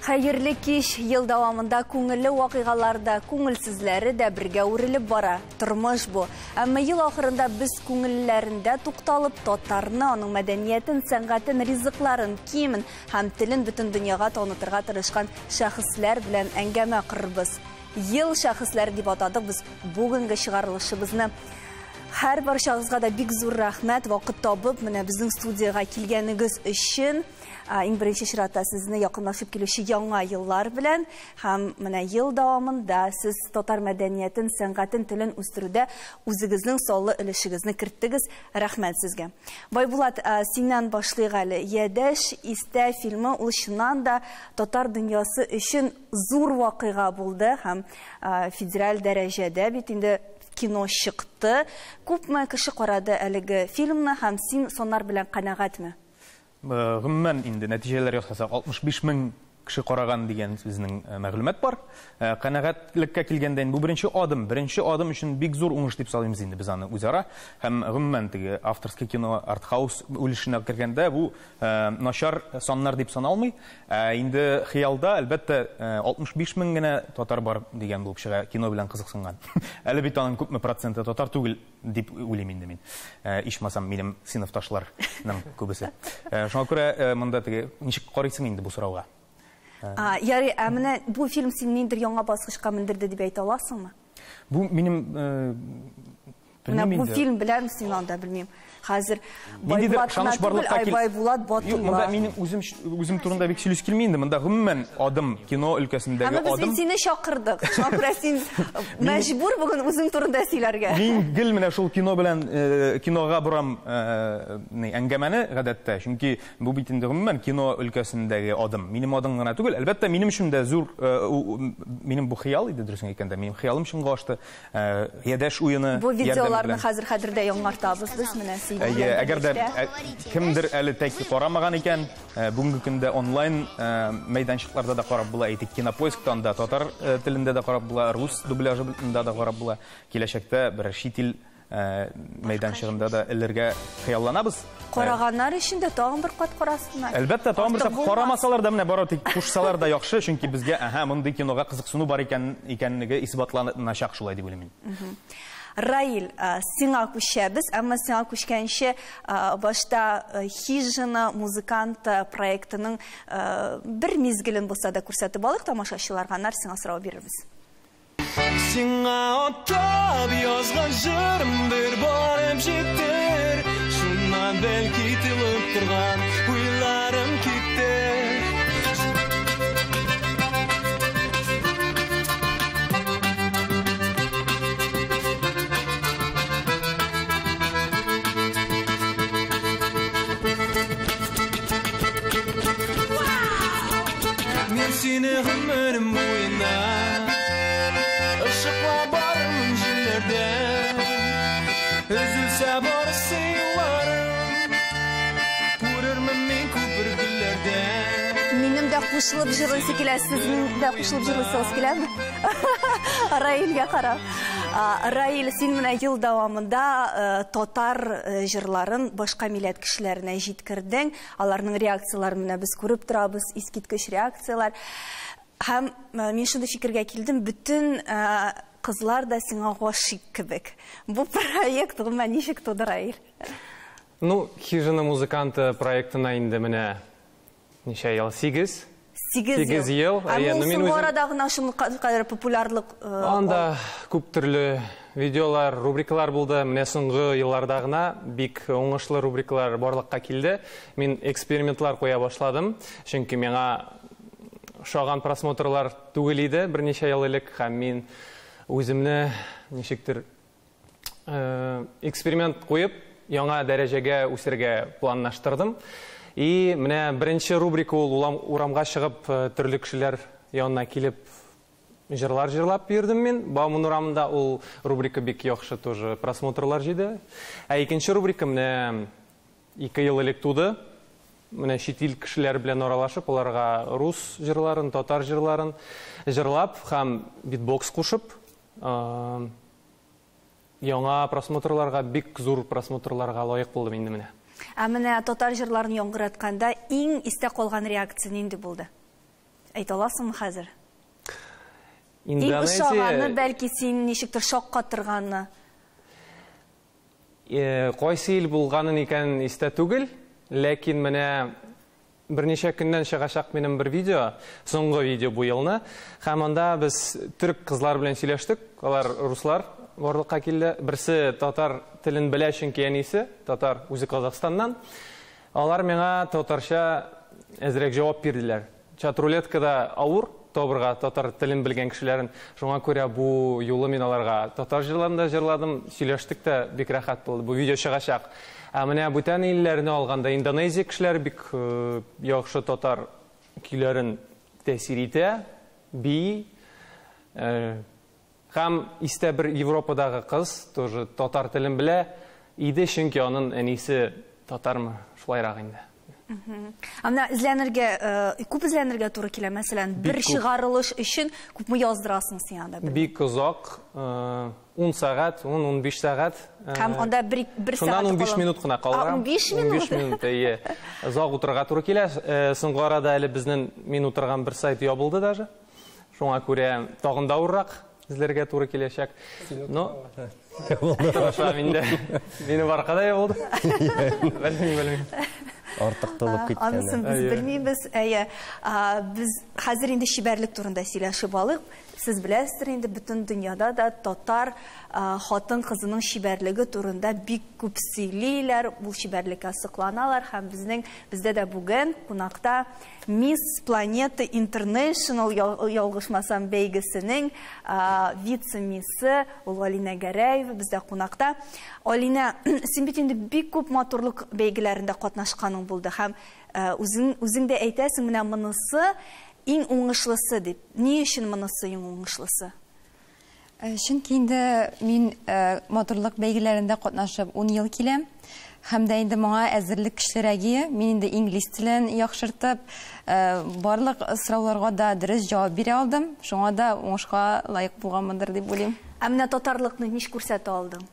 Хәерле кич, ел дәвамында күңелле вакыйгаларда, күңелсезләре дә бергә үрелеп бара. Тормыш бу. Әмма ел ахырында без күңелләрендә тукталып, татарны, аның мәдәниятен, сәнгатен, ризыкларын, киемен һәм телен бөтен дөньяга танытырга тырышкан шәхесләр белән әңгәмә кырбыз. Ел шәхесләре дип атадык без бүгенге чыгарылышыбызны. Һәр барчагызга да бик зур рәхмәт, вакыт табып, менә безнең студиягә килгәнегез өчен. Иң беренче чиратта сезне якынлашып килүче яңа еллар белән һәм менә ел дәвамында сез татар мәдәниятен, сәнгатен, телен үстерүдә үзегезнең саллы өлешегезне керттегез. Рәхмәт сезгә. Байбулат, синнән башлыйк әле. Ядәш истә фильмы ул чыннан да татар дөньясы өчен зур вакыйга булды һәм федераль дәрәҗәдә бит инде кино чыкты. Күпме кеше карады әлеге фильмны һәм син соннар белән канәгатьме? Гомумән инде нәтиҗәләр ясасак 65 мең кеше караган дигән безнең мәгълүмат бар. Канәгатьлеккә килгәндә бу беренче адым өчен бик зур уңыш дип салыйбыз инде без аны үзара. Һәм гомумән теге авторский кино артхаус үлешенә кергәндә бу начар саннар дип саналмый. Инде хыялда әлбәттә 65 мең генә татар бар дигән булып чыга, кино белән кызыксынган. Әле бит аның күпме проценты татар түгел дип уйлыйм инде мин. Ичмасам минем сыйныфташларның күбесе. Шуңа күрә монда теге ничек карыйсың инде бу сорауга? Ярый, менә бу фильм син ниндидер яңа баскычка мендерде дип әйтә аласыңмы? Бу минем бу фильм белән син анда белмим. Хәзер Байбулат Батыр. Монда минем үзем турында бик сөйләс килми инде. Монда гомумән адым кино өлкәсендәге адым. Без сине чакырдык. Шуңа син мәҗбүр бүген үзең турында сөйләргә. Мин гел менә шул кино белән кинога бурам әңгәмәне гадәттә. Чөнки бу бит инде гомумән кино өлкәсендәге адым. Минем адым гына түгел. Әлбәттә минем өчен дә зур минем бу хыял иде дөресен әйткәндә. Минем хыялым чынга ашты. Ядәш уены. Бу видеоларны хәзердә яңартабыз без менә. Әгәр дә кемдер әле тәки карамаган икән, бүгенге көндә онлайн мәйданчыкларда да карап була, әйтик, Кинопоисктан да татар телендә дә карап була, рус дубляжында да карап була. Киләчәктә бер чит ил мәйданчыгында да эләргә хыялланабыз. Караганнар өчен дә тагын бер кат карасыннар. Әлбәттә, тагын бер карамасалар да менә бары тик кушсалар да яхшы, чөнки безгә мондый кинога кызыксыну бар икәнлеге исбатланачак шулай дип уйлыйм. Раил, сиңа күчәбез, әмма сиңа күчкәнче башта Хижина музыканты проектының бер мизгелен булса да күрсәтеп алыйк тамашачыларга, нар сиңа сорау бирербез. Сиңа оттап язган җырым бер барып җитер, шуннан бәлки тилеп торган уйларым китер. Seni ömrüm boyunda ışıkla barım jillerde üzülse barısı yıllarım Vururmum men köpür güllerde Минем дә кушылып җырлыйсы килә, сезнең дә кушылып җырлыйсыгыз киләме? Раилгә карап. Раил, син менә ел дәвамында татар җырларын башка милләт кешеләренә җиткердең. Аларның реакцияларын менә без күреп торабыз, искиткеч реакциялар. Һәм мин шундый фикергә килдем, бүтән кызлар да сиңа гашык кебек. Бу проект гомумән ничек туды, Раил? Ну, Хижина музыканты проектына инде менә ничә ел? 8 ел. Соңгы арада гына шундый популярлык. Анда күп төрле видеолар, рубрикалар булды. Менә соңгы елларда гына бик уңышлы рубрикалар барлыкка килде. Мин экспериментлар куя башладым. Чөнки миңа шаган просмотрлар түгел иде берничә ел элек, һәм мин үземне ничектер эксперимент куеп, яңа дәрәҗәгә үсергә планлаштырдым. И менә беренче рубрика ул урамга чыгып, төрле кешеләр янына килеп җырлар җырлап йөрдем мин. Баумун урамында ул рубрика бик яхшы тоже просмотрлар җыйды. Икенче рубрика менә 2 ел элек туды. Менә чит ил кешеләр белән аралашып, аларга рус җырларын, татар җырларын җырлап һәм битбокс кушып, яңа просмотрларга, бик зур просмотрларга лаек булдым инде менә. Менә татар җырларын яңгыратканда иң истә калган реакция нинди булды? Әйтә аласыңмы хәзер? Иң ошаганы, бәлки син ничектер шаккатырганны. Кайсы ил булганын икән истә түгел, ләкин менә берничә көннән чыгачак минем бер видео, соңгы видео бу елны. Һәм анда без төрек кызлар белән сөйләштек. Алар руслар барлыкка килде. Берсе татар телен белә, чөнки әнисе татар, үзе Казакъстаннан. Алар миңа татарча әзрәк җавап бирделәр. Чат-рулеткада авыр табырга татар телен белгән кешеләрен. Шуңа күрә бу юлы мин аларга татар җырларында җырладым, сөйләштек тә, бик рәхәт булды. Бу видео чыгачак. Ә менә бүтән илләрне алганда Индонезия кешеләре бик яхшы татар көйләрен тәэсир итә, би. Һәм истә бер Европадагы кыз тоже татар телен белә иде, чөнки аның әнисе татармы, шулайрак инде. Амна изләнергә, күп изләнергә туры килә. Мәсәлән, бер чыгарылыш өчен күпме яздырасың син анда? Бик озак, 10 сәгать, 10-15 сәгать. Һәм анда бер сәгать. Шуннан 15 минут кына калган. 15 минут. 15 минут, әйе. Озак утырырга туры килә. Соңгы арада әле безнең мин утырган бер сайт ябылды даже. Шуңа күрә тагын да авыррак изләргә туры киләчәк. Но Хорошо, мине баркада ябылды. Белмим. Артыктылып киткән. Анысын без белмибез. Без хәзер инде шибәрлек турында сөйләшеп алыйк. Сез беләсез инде бөтен дөньяда да татар хатын кызының шибәрлеге турында бик күп сөйлиләр, бу шибәрлеккә сокланалар һәм бездә дә бүген кунакта Miss Planeta International ялгышмасам бәйгесенең вице-миссы Алина Гәрәева бездә кунакта. Алина, син бит инде бик күп матурлык бәйгеләрендә катнашканың булды һәм үзең дә әйтәсең, менә монысы иң уңышлысы дип. Ни өчен монысы иң уңышлысы? Чөнки инде мин матурлык бәйгеләрендә катнашып 10 ел киләм. Һәм дә инде моңа әзерлек кешеләргә мин инде инглиз телен яхшыртып, барлык сорауларга да дөрес җавап бирә алдым. Шуңа да уңышка лаек булганмындыр дип уйлыйм. Ә менә татарлыкны нич күрсәтә алдың?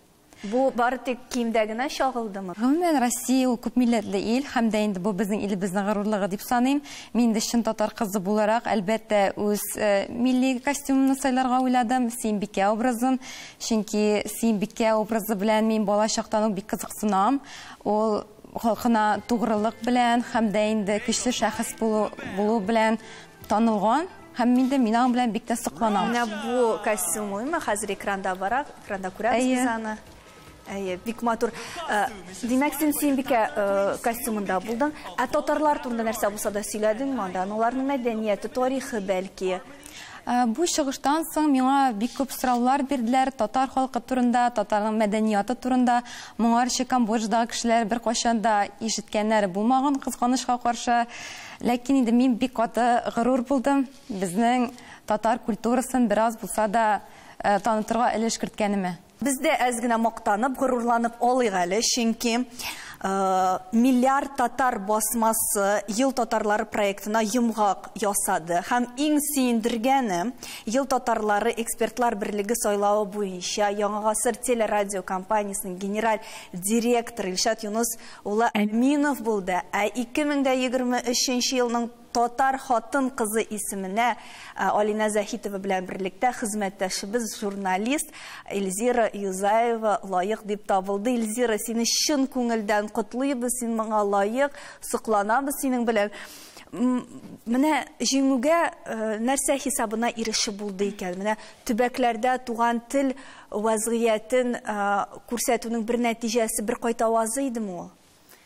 Бу бары тик киемдә генә чагылдымы? Гомумән Россия ул күп милләтле ил, һәм дә инде бу безнең илебезнең горурлыгы дип саныйм. Мин дә чын татар кызы буларак, әлбәттә, үз милли костюмны сайларга уйладым, Сөембикә образын, чөнки Сөембикә образы белән мин бала чактан бик кызыксынам. Ул халкына тугрылык белән, һәм дә инде көчле шәхес булу белән танылган. Һәм мин дә минаң белән бик тә сокланам. Менә бу костюмы хәзер экранда бара, экранда күрәбез аны. Бик матур. Димәк, син Сөембикә костюмында булдың. Ә татарлар турында нәрсә булса да сөйләдеңме анда? Аларның мәдәнияте, тарихы бәлки. Бу чыгыштан соң миңа бик күп сораулар бирделәр татар халкы турында, татарның мәдәнияты турында. Моңарчы Камбоджадагы кешеләр бер кайчан да ишеткәннәре булмаган, кызганычка каршы. Ләкин инде мин бик каты горур булдым. Безнең татар культурасын бераз булса да танытырга өлеш керткәнеме. Biz de az gına maqtanıp, gururlanıp olayıq әлі, çünkü milyar tatar basması Yıl Tatarları proyektine yumğaq yasadı. Hem en suyundirgəni Yıl Tatarları Ekspertlar Birliği soylağı boyunca Yangi Asır Teleradio kompaniyasının general direktoru İlşat Yunus Ula Əminov buldu. 2023 yılının Tatar Xатын kızı ismine Alina Zahitova bilen birlikte hizmetdaşımız jurnalist Elzira Yuzayeva layık deyip tabıldı. Elzira, seni şın көңілдән құтлыйбыз, сен маңа лайық, сұқланабыз сенің білән. Менә җиңүгә нәрсә хисабына ирешеп булды икән? Менә төбәкләрдә туган тел вазгыятен күрсәтүнең бер нәтиҗәсе, бер кайта авазы идеме ул?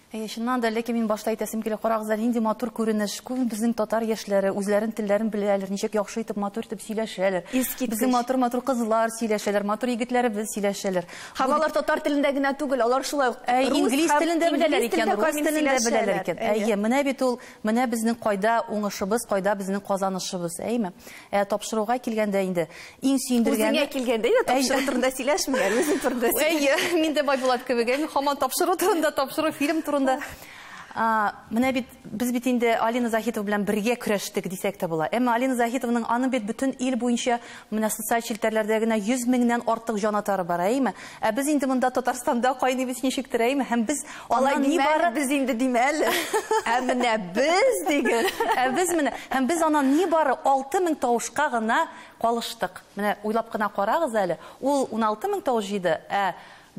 Шуннан да ләкин мин башта әйтәсем килә, карагызлар, нинди матур күренеш, күп безнең татар яшьләре үзләрен телләрен беләләр, ничек яхшы итеп матур итеп сөйләшәләр. Безнең матур кызлар сөйләшәләр, матур егетләребез сөйләшәләр. Һәм алар татар телендә генә түгел, алар шулай инглиз телендә беләләр икән, рус телендә беләләр икән. Менә бит ул, менә безнең кайда уңышыбыз, кайда безнең казанышыбыз, әйме? Тапшыруга килгәндә инде иң сөендергәне үзеңә килгәндә инде тапшыру турында сөйләшмәгән, үзең турында. Мин дә Байбулат кебек, һаман тапшыру турында, тапшыру фильм турында. Менә бит без бит инде Алина Захитова белән бергә көрәштек дисәк тә була. Әмма Алина Захитованың аны бит бөтен ил буенча менә социаль челтәрләрдә генә 100 меңнән артык җанатары бар, әйме? Ә без инде монда Татарстанда кайныбыз ничектер, әйме? Һәм без алай ни бары без инде димәле. Ә менә без диген. Біз менә, һәм без анан ни бары 6000 тавышка гына калыштык. Менә уйлап кына карагыз әле. Ул 16000 тавыш җыйды,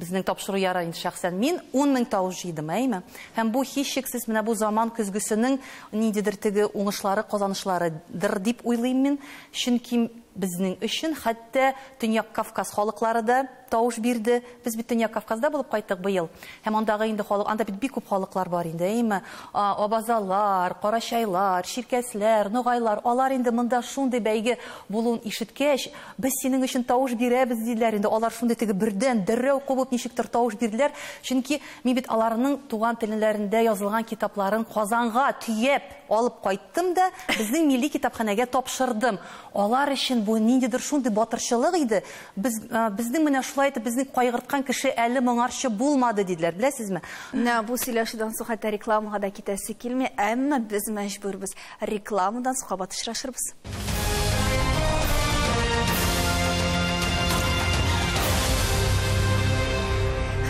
безнең тапшыру яры инде шәхсән мин 10000 тавыш җыйдым, әйме? Һәм бу һичшиксез менә бу заман көзгесенең ниндидер теге уңышлары, казанышларыдыр дип уйлыйм мин. Чөнки безнең өчен хәтта Төньяк Кавказ халыклары да тавыш бирде. Без бит Төньяк Кавказда булып кайттык быел. Һәм андагы инде халык, анда бит бик күп халыклар бар инде, әйме? Абазалар, Карачайлар, Ширкәсләр, Нугайлар, алар инде монда шундый бәйге булуын ишеткәч, без синең өчен тавыш бирәбез диләр инде. Алар шундый теге бердән дәррәү кубып ничектер тавыш бирделәр. Чөнки мин бит аларның туган телләрендә язылган китапларын Казанга төяп алып кайттым да, безнең милли китапханәгә тапшырдым. Алар өчен бу ниндидер шундый батырчылык иде. Безнең менә шулай итеп безне кайгырткан кеше әле моңарчы булмады диделәр, беләсезме? Менә бу сөйләшүдән соң хәтта рекламага да китәсе килми, әмма без мәҗбүрбез. Рекламадан соң батышрашырбыз.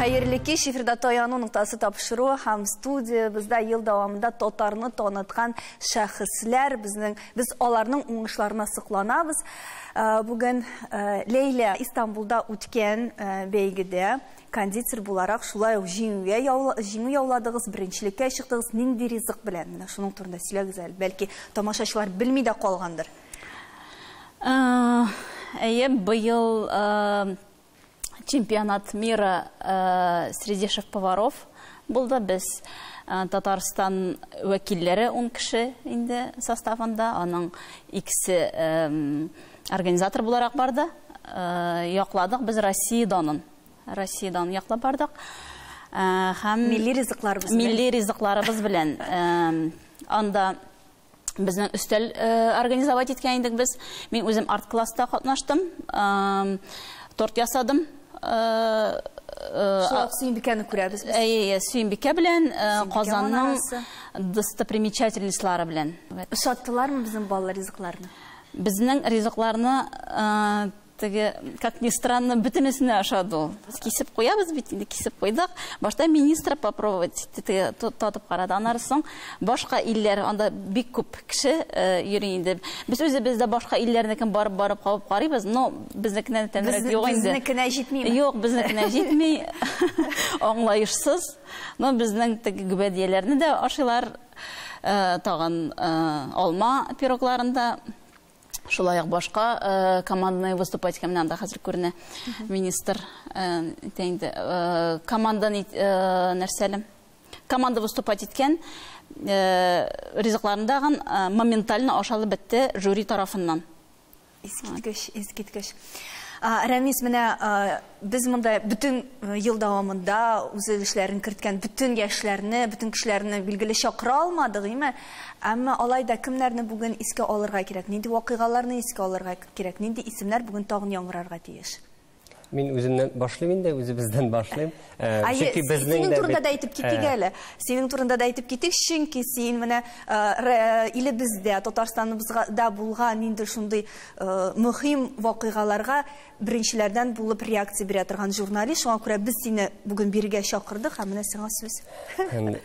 Хәерле кич, эфирда Таяну нуктасы тапшыру һәм студиябызда ел дәвамында татарны таныткан шәхесләр, без аларның уңышларына сокланабыз. Бүген Лейла Истанбулда үткән бәйгедә кондитер буларак шулай ук җиңү яуладыгыз, беренчелеккә чыктыгыз. Нинди ризык белән? Менә шуның турында сөйләгез әле. Бәлки тамашачылар белми дә калгандыр. Быел чемпионат мира среди шеф-поваров булды. Без Татарстан вәкилләре 10 кеше инде составында, аның икесе организатор буларак барды. Якладык без Россиядан яклап бардык. Һәм милли ризыкларыбыз белән анда безнең өстәл организовать иткән идек без. Мин үзем арт класста катнаштым. Торт ясадым. Сөймбикәне күрәбез без. Сөймбикә белән Казанның достопримечательностьлары белән. Ошаттылармы безнең балалар ризыкларны? Безнең ризыкларны как ни странно, бөтенесенә ашады. Кисеп куябыз бит, кисеп куйдык. Башта министр попробовать татып карады. Аннан соң башка илләр, анда бик күп кеше йөри инде. Без үзебездә башка илләрнекен барып кабып карыйбыз, но безнекенә тәмрәк юк инде. Безнекенә җитмиме? Юк, безнекенә җитми. Аңлаешсыз. Но безнең теге гүбәдияләрне дә ашыйлар. Тагын алма пирогларында. Шулай ук башка команданы выступать иткән анда хәзер күренә. Министр команданы нәрсәле? Команда выступать иткән ризыкларындагы моментально ашалып бетте жюри тарафыннан. Искиткеч. Рәмис, менә без монда бүтән ел дәвамында үзелешләрен керткән бүтән яшьләрне, бүтән кешеләрне билгеле чакыра алмадык, име? Әмма алайда кемнәрне бүген искә алырга кирәк? Нинди вакыйгаларны искә алырга кирәк? Нинди исемнәр бүген тагын яңгырарга тиеш? Мин үземнән башлыйм инде, үзебездән башлыйм. Чөнки безнең синең турында да әйтеп китик әле. Синең турында да әйтеп китик, чөнки син менә илебездә, Татарстаныбызда булган инде шундый мөһим вакыйгаларга беренчеләрдән булып реакция бирә торган журналист. Шуңа күрә без сине бүген биргә чакырдык һәм менә сиңа сүз.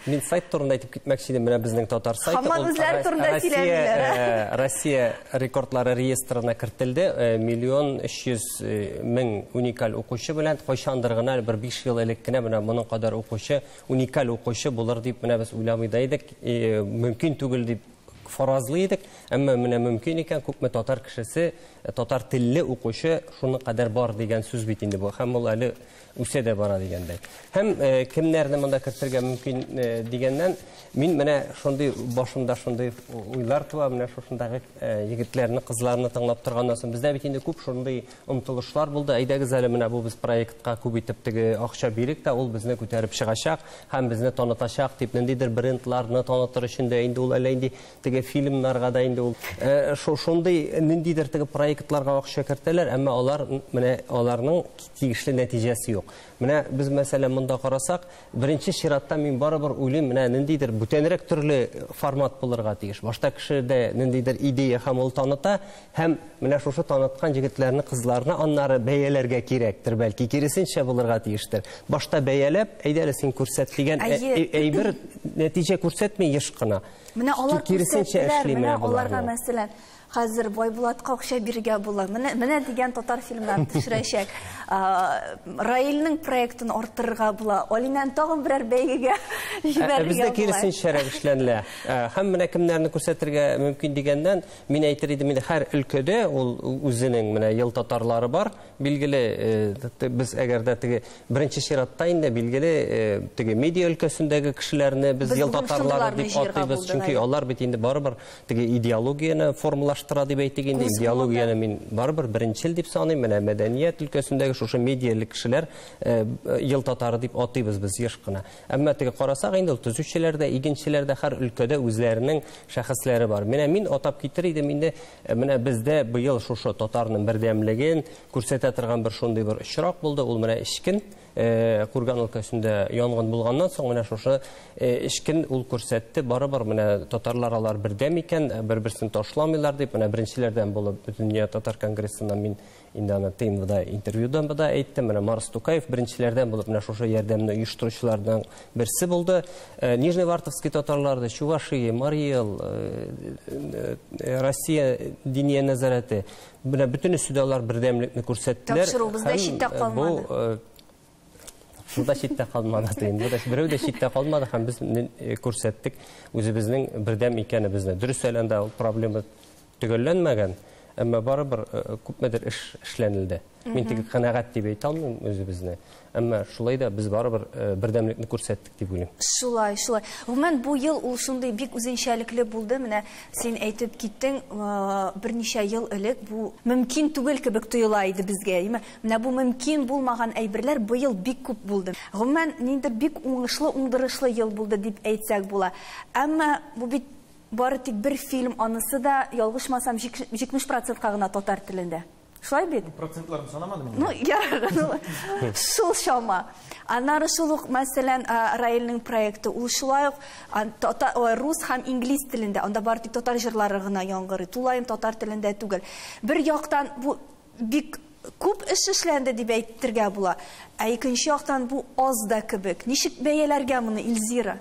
Мин сайт турында әйтеп китмәкче идем, менә безнең татар сайты. Һәм үзләр турында сөйләделәр. Россия рекордлары реестрына кертелде. 1,300,000 уникаль укучы белән кайчандыр гына бер 5 ел элек кенә менә моның кадәр укучы, уникаль укучы булыр дип менә без уйламый да идек. Мөмкин түгел дип фаразлый идек. Әмма менә мөмкин икән, күпме татар кешесе, татар телле укучы шуның кадәр бар дигән сүз бит инде бу. Һәм ул әле үсә дә бара дигәндәй. Һәм кемнәрне монда кертергә мөмкин дигәннән, мин менә шундый башымда шундый уйлар туа, менә шундагы егетләрне, кызларны тыңлап торганнан соң бездә бит инде күп шундый омтылышлар булды. Әйдәгез әле менә бу без проектка күп итеп теге акча бирик тә, ул безне күтәреп чыгачак һәм безне танытачак дип ниндидер брендларны танытыр өчен дә инде ул әле инде теге теге фильмнарга да инде ул шундый ниндидер теге проектларга акча кертәләр, әмма аларның тигешле нәтиҗәсе юк. Менә без мәсәлән монда карасак, беренче чиратта мин барыбер уйлыйм, менә ниндидер бүтәнрәк төрле формат булырга тиеш. Башта кешедә ниндидер идея һәм ул таныта, һәм менә шушы таныткан җегетләрне, кызларны аннары бәяләргә кирәктер, бәлки киресенчә булырга тиештер. Башта бәяләп, әйдә син күрсәт дигән әйбер нәтиҗә күрсәтми еш кына. Менә алар киресенчә эшли менә аларга мәсәлән хәзер Байбулатка акча биргә була. Менә дигән татар фильмнарын төшерәчәк. Раилның проектын артырга була. Алинан тагын берәр бәйгегә җибәрергә була. Бездә киресенчәрәк эшләнелә. Һәм менә кемнәрне күрсәтергә мөмкин дигәндән, мин әйтер идем, инде һәр өлкәдә ул үзенең менә ел татарлары бар. Билгеле, без әгәр дә теге беренче чиратта инде билгеле теге медиа өлкәсендәге кешеләрне без ел татарлары дип атыйбыз, чөнки алар бит инде барыбер теге идеологияны формалаштыра дип әйтик инде. Идеологияны мин барыбер беренчел дип саныйм. Менә мәдәният өлкәсендәге шушы медиалык кешеләр ел татары дип атыйбыз без еш кына. Әмма теге карасак инде төзүчеләрдә, игенчеләрдә һәр өлкәдә үзләренең шәхесләре бар. Мин атап китер идем инде, менә бездә быел шушы татарның бердәмлеген күрсәтә торган бер шундый бер очрак булды. Ул менә Ишкин Курган өлкәсендә янгын булганнан соң менә шушы Ишкин ул күрсәтте. Барыбер менә татарлар алар бердәм икән, бер-берсен ташламыйлар дип, менә беренчеләрдән булып Дөнья татар конгрессында мин инде аны ТМВда интервьюдан да әйттем. Менә Марс Тукаев беренчеләрдән булып менә шушы ярдәмне оештыручылардан берсе булды. Нижневартовский татарларды, Чувашия, Марий-Эл, Россия диния нәзарәте, менә бөтенесе дә алар бердәмлекне күрсәттеләр. Тапшыру бездә читтә калмады. Шунда читтә калмады инде. Берәү дә читтә калмады һәм без күрсәттек үзебезнең бердәм икәнебезне. Дөрес әлендә ул проблема төгәлләнмәгән, әмма барыбер күпмедер эшләнелде. Мин теге канәгать дип әйтә алмыйм үзебезне. Әмма шулай да без барыбер бердәмлекне күрсәттек дип уйлыйм. Шулай. Гомумән бу ел ул шундый бик үзенчәлекле булды. Менә син әйтеп киттең, берничә ел элек бу мөмкин түгел кебек тоела иде безгә. Менә бу мөмкин булмаган әйберләр быел бик күп булды. Гомумән ниндидер бик уңышлы, уңдырышлы ел булды дип әйтсәк була. Әмма бу бит бары тик бер фильм, анысы да ялгышмасам 70%-ка гына татар телендә. Шулай бит? Процентларын санамадым мин. Ну, яраган. Шул шама. Аннары шул ук, мәсәлән, Раилның проекты, ул шулай ук рус һәм инглиз телендә, анда бары тик татар җырлары гына яңгырый. Тулаем татар телендә түгел. Бер яктан бу бик күп эш эшләнде дип әйтергә була. Ә икенче яктан бу аз да кебек. Ничек бәяләргә моны, Илзира?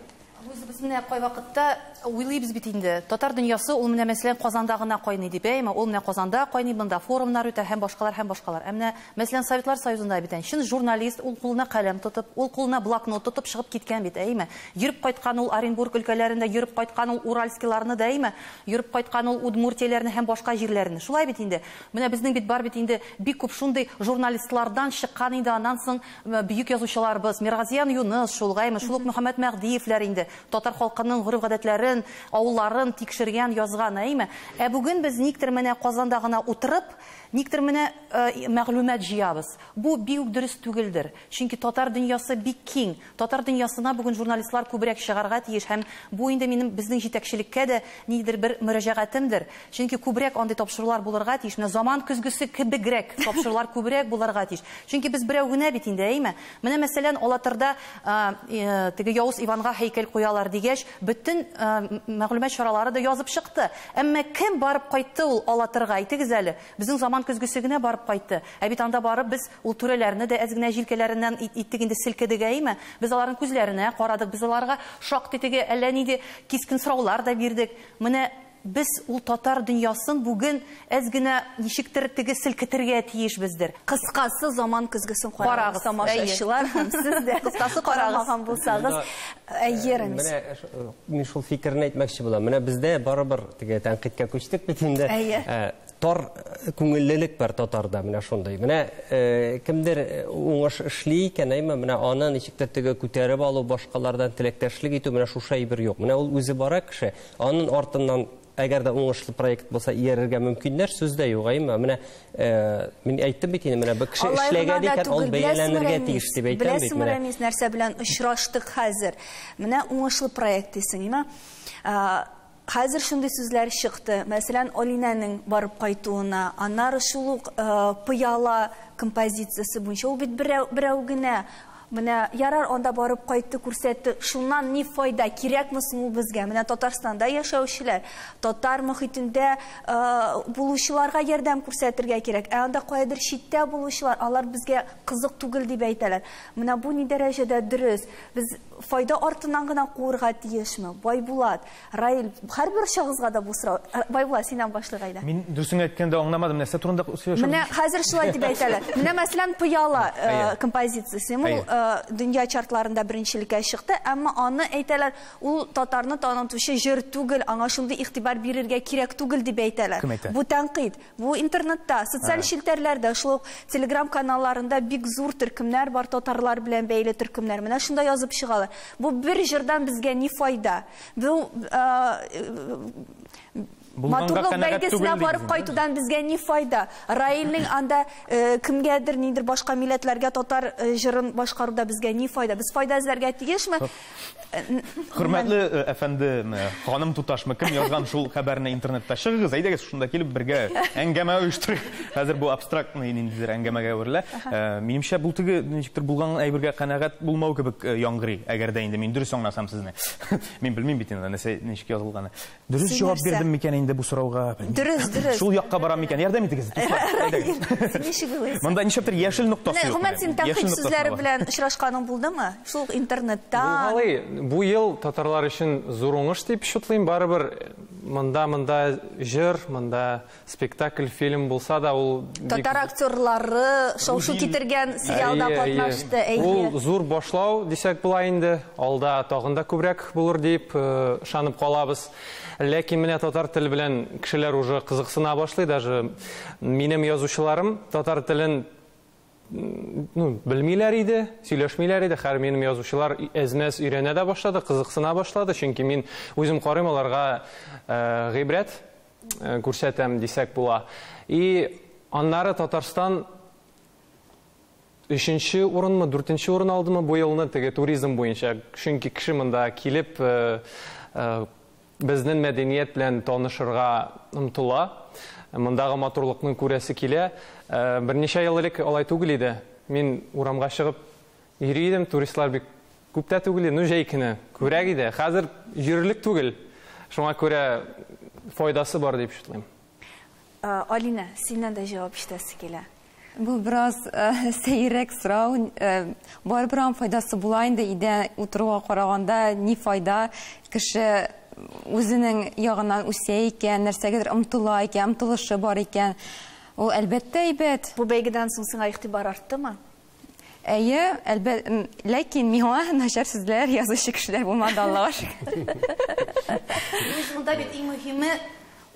Без менә кай вакытта уйлыйбыз бит инде. Татар дөньясы ул менә мәсәлән Казанда гына кайный дип әйме. Ул менә Казанда кайный, монда форумнар үтә һәм башкалар. Менә мәсәлән Советлар Союзында бит шин журналист ул кулына каләм тотып, ул кулына блокнот тотып чыгып киткән бит әйме. Йөреп кайткан ул Оренбург өлкәләрендә, йөреп кайткан ул Уральскиларны да әйме, йөреп кайткан ул Удмуртияләрне һәм башка җирләрне. Шулай бит инде. Менә безнең бит бар бит инде бик күп шундый журналистлардан чыккан инде, аннан соң бөек язучыларыбыз, Миргазиян Юныс, шулгаймы, шул ук Мөхәммәд Мәгдиевләр инде татар халкының гореф-гадәтләрен, авылларын тикшергән, язган, әйме. Ә бүген без никтер менә Казанда гына утырып, никтер менә мәгълүмат җыябыз. Бу бик дөрес түгелдер. Чөнки татар дөньясы бик киң. Татар дөньясына бүген журналистлар күбрәк чыгарга тиеш һәм бу инде минем безнең җитәкчелеккә дә нидер бер мөрәҗәгатемдер. Чөнки күбрәк андый тапшырулар булырга тиеш. Менә заман көзгесе кебегрәк тапшырулар күбрәк булырга тиеш. Чөнки без берәү генә бит инде, әйме. Менә мәсәлән Алатырда теге Явыз Иванга һәйкәл куялар дигәч, бөтен мәгълүмат чаралары да язып чыкты. Әмма кем барып кайтты ул Алатырга, әйтегез әле. Безнең заман көзгесе генә барып кайтты. Ә бит анда барып без ул түрәләрне дә әз генә җилкәләреннән иттек инде селкедек, әйме. Без аларның күзләренә карадык, без аларга шактый теге әллә нинди кискен сораулар да бирдек. Менә без ул татар дөньясын бүген әз генә ничектер теге селкетергә тиешбездер. Кыскасы заман көзгесен карагыз, тамашачылар һәм сез дә кыскасы карамаган булсагыз, әйерегез. Менә мин шул фикерне әйтмәкче булам. Менә бездә барыбер теге тәнкыйтькә күчтек бит инде. Тар күңеллелек бар татарда менә шундый. Менә кемдер уңыш эшли икән, әйме, менә аны ничектер теге күтәреп алу, башкалардан теләктәшлек итү, менә шушы әйбер юк. Менә ул үзе бара кеше, аның артыннан әгәр дә уңышлы проект булса, иярергә мөмкиннәр, сүздә юк, әйме. Менә мин әйттем бит инде, менә бу кеше эшләгән икән, ул бәяләнергә тиеш дип әйтәм бит. Беләсез, нәрсә белән очраштык хәзер. Менә уңышлы проект дисең, әйме. Хәзер шундый сүзләр чыкты. Мәсәлән, Алинаның барып кайтуына, аннары шул ук пыяла композициясе буенча ул бит берәү генә. Менә ярар анда барып кайтты, күрсәтте. Шуннан ни файда? Кирәкме соң ул безгә? Менә Татарстанда яшәүчеләр, татар мөхитендә булучыларга ярдәм күрсәтергә кирәк. Анда кайдыр читтә булучылар, алар безгә кызык түгел дип әйтәләр. Менә бу ни дәрәҗәдә дөрес? Без файда артыннан гына куырга тиешме? Байбулат, Раил, һәрбер шагызга да бу сорау. Байбулат, синнән башлыгайда. Мин дөресен әйткәндә аңламадым, нәрсә турында сөйләшәм? Менә хәзер шулай дип әйтәләр. Менә мәсәлән, пыяла композициясе. Дөнья чартларында беренчелеккә чыкты, әмма аны әйтәләр, ул татарны танытучы җыр түгел, аңа шундый игътибар бирергә кирәк түгел дип әйтәләр. Бу тәнкыйть, бу интернетта, социаль челтәрләрдә, шул Telegram каналларында бик зур төркемнәр бар, татарлар белән бәйле төркемнәр. Менә шунда язып чыгалар. Бу бер җырдан безгә ни файда? Бу матурлык бәйгесенә барып кайтудан безгә ни файда? Раилның анда кемгәдер нидер башка милләтләргә татар җырын башкаруда безгә ни файда? Без файда эзләргә тиешме? Хөрмәтле әфәнде, ханым туташмы, кем язган шул хәбәрне интернетта чыгыгыз, әйдәгез шунда килеп бергә әңгәмә оештырыйк. Хәзер бу абстрактный ниндидер әңгәмәгә әверелә. Минемчә бу теге ничектер булган әйбергә кәнәгать булмау кебек яңгырый, әгәр дә инде мин дөрес аңласам сезне. Мин белмим бит инде нәрсә ничек язылганы. Дөрес җавап бирдем микән инде бу сорауга? Дөрес. Шул якка барам микән? Ярдәм итегез. Монда ничектер яшел нуктасы юк. Гомумән син тәнкыйть сүзләре белән очрашканың булдымы? Шул интернетта. Бу ел татарлар өчен зур уңыш дип шутлыйм. Барыбер монда җыр, монда спектакль, фильм булса да, ул татар актерлары шау-шу китергән сериалда катнашты. Ул зур башлау дисәк була инде. Алда тагында күбрәк булыр дип ышанып калабыз. Ләкин менә татар теле белән кешеләр уже кызыксына башлый. Даже минем язучыларым татар телен белмиләр иде, сөйләшмиләр иде. Һәр минем язучылар әзмәс өйрәнә дә башлады, кызыксына башлады. Чөнки мин үзем карыйм, аларга гыйбрәт күрсәтәм дисәк була. И аннары Татарстан 3-нче урынмы, 4-нче урын алдымы бу елны теге туризм буенча. Чөнки кеше монда килеп безнең мәдәният белән танышырга омтыла. Мондагы матурлыкны күрәсе килә. Берничә ел элек алай түгел иде. Мин урамга чыгып йөридем, туристлар бик күп тә түгел, җәйкене күрәк иде. Хәзер йөрлек түгел. Шуңа күрә файдасы бар дип шутлыйм. Алина, синнән дә җавап ишетәсе килә. Бу biraz сәйрәк сорау. Барыбер файдасы була инде, идә утыруга караганда ни файда? Кеше үзенең ягыннан үсә икән, нәрсәгәдер омтыла икән, омтылышы бар икән. Ул әлбәттә әйбәт. Бу бәйгедән соң сиңа игътибар артымы? Әйе, әлбәттә, ләкин миңа начар сүзләр язучы кешеләр булмады, Аллага шөкер. Монда бит иң мөһиме,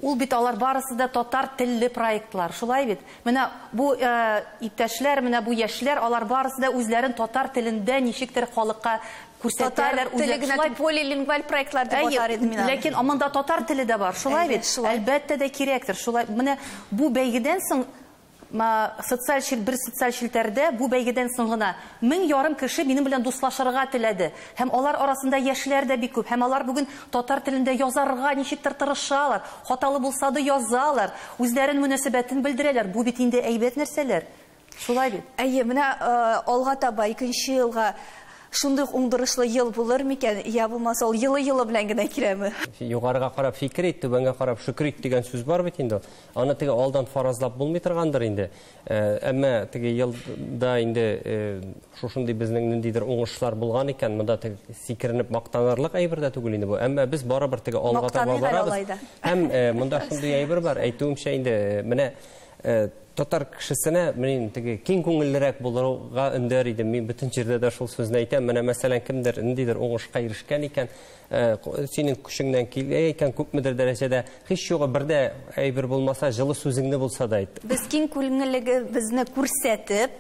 ул бит алар барысы да татар телле проектлар. Шулай бит. Менә бу иптәшләр, менә бу яшьләр, алар барысы да үзләрен татар телендә ничектер халыкка күрсәтәләр, үзләре полилингваль проектлар дип атар идем мин. Ләкин монда татар теле дә бар. Шулай бит. Әлбәттә дә кирәктер. Шулай. Менә бу бәйгедән соң социаль челтәрдә бу бәйгедән соң гына 1000 кеше минем белән дуслашырга теләде. Һәм алар арасында яшьләр дә бик күп. Һәм алар бүген татар телендә язарга ничектер тырышалар. Хаталы булса да язалар. Үзләрен мөнәсәбәтен белдерәләр. Бу бит инде әйбәт нәрсәләр. Шулай бит. Әйе, менә алга таба 2нче елга шундый уңдырышлы ел булыр микән? Я булмаса ул йылы белән генә кирәме? Югарыга карап фикер ит, түбәнгә карап шөкер ит дигән сүз бар бит инде. Аны теге алдан фаразлап булмый торгандыр инде. Әмма теге елда инде шушындый безнең ниндидер уңышлар булган икән, монда теге сикеренеп мактанырлык әйбер дә түгел инде бу. Әмма без барыбер теге алга таба барабыз. Һәм монда шундый әйбер бар, әйтүемчә инде менә татар кешесенә мин теге киң күңеллерәк булырга өндәр идем. Мин бөтен җирдә дә шул сүзне әйтәм. Менә мәсәлән кемдер ниндидер уңышка ирешкән икән, синең көчеңнән килгән икән, күпмедер дәрәҗәдә һич югы бердә әйбер булмаса, җылы сүзеңне булса да әйт. Без киң күңеллегебезне күрсәтеп,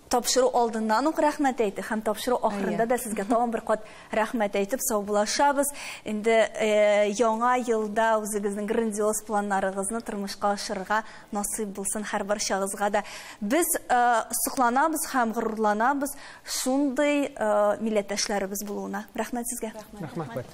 тапшыру алдыннан ук рәхмәт әйтик, һәм тапшыру ахырында да сезгә тагын бер кат рәхмәт әйтеп саубулашабыз. Инде яңа елда үзегезнең грандиоз планнарыгызны тормышка ашырырга насыйп булсын һәрбер шагызга да. Без сокланабыз һәм горурланабыз шундый милләттәшләребез булуына. Рәхмәт сезгә. Рәхмәт.